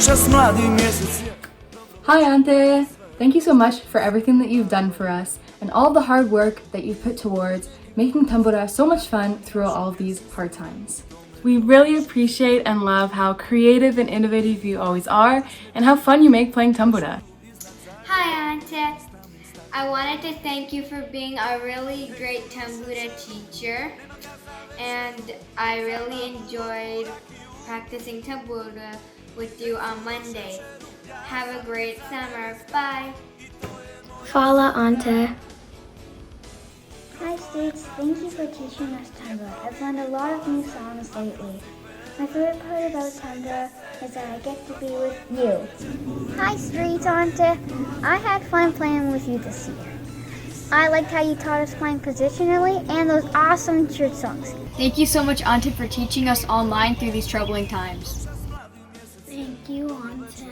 noćas mladi mjesec. Hi Ante! Thank you so much for everything that you've done for us and all the hard work that you've put towards making tambura so much fun through all of these hard times. We really appreciate and love how creative and innovative you always are and how fun you make playing tambura. Hi Ante! I wanted to thank you for being a really great tambura teacher, and I really enjoyed practicing tambura with you on Monday. Have a great summer. Bye! Fala Ante. Hi States, thank you for teaching us tambura. I've learned a lot of new songs lately. My favorite part about tambura is that I get to be with you. Hi Streets Ante, I had fun playing with you this year. I liked how you taught us playing positionally and those awesome church songs. Thank you so much, Ante, for teaching us online through these troubling times. Thank you, Ante.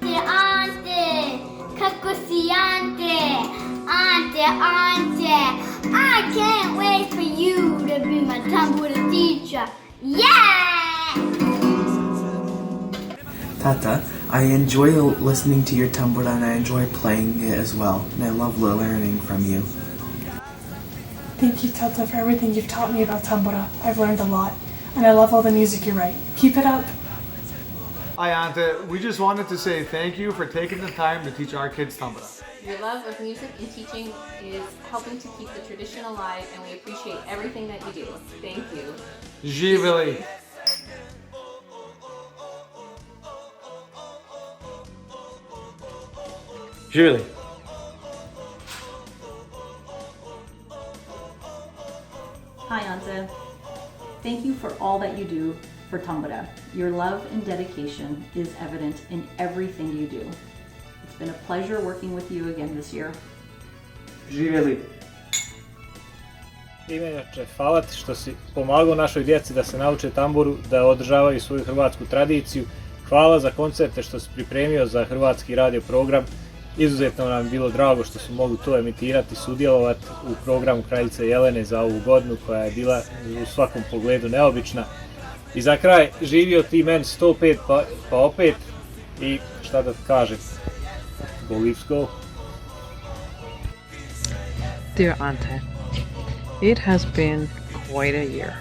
Ante! Kako si Ante! Ante, Ante! I can't wait for you to be my tambura teacher. Yeah! Tata, I enjoy listening to your tambura and I enjoy playing it as well. And I love learning from you. Thank you, Tata, for everything you've taught me about tambura. I've learned a lot, and I love all the music you write. Keep it up. Hi, Ante. We just wanted to say thank you for taking the time to teach our kids tambura. Your love of music and teaching is helping to keep the tradition alive, and we appreciate everything that you do. Thank you. Živjeli. Živjeli. Hi Ante. Thank you for all that you do for tambura. Your love and dedication is evident in everything you do. It's been a pleasure working with you again this year. Živjeli. Inače, hvala ti što si pomagao našoj djeci da se nauče tamburu, da održavaju svoju hrvatsku tradiciju. Hvala za koncerte što si pripremio za hrvatski radio program. Izuzetno nam je bilo drago što smo mogli to emitirati, sudjelovati u programu Kraljice Jelene za ovu godinu koja je bila u svakom pogledu neobična. I za kraj, živio ti meni 105 pa opet i šta da kažem, go Leafs go! Dear Ante, it has been quite a year.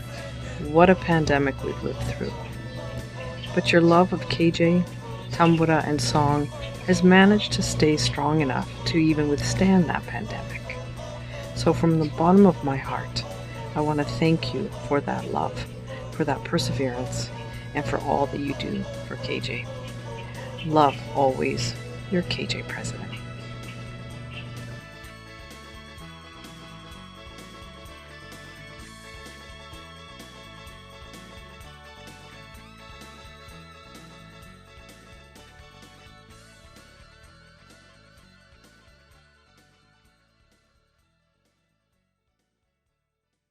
What a pandemic we've lived through. But your love of KJ, tambura and song has managed to stay strong enough to even withstand that pandemic. So from the bottom of my heart, I want to thank you for that love, for that perseverance, and for all that you do for KJ. Love always, your KJ president.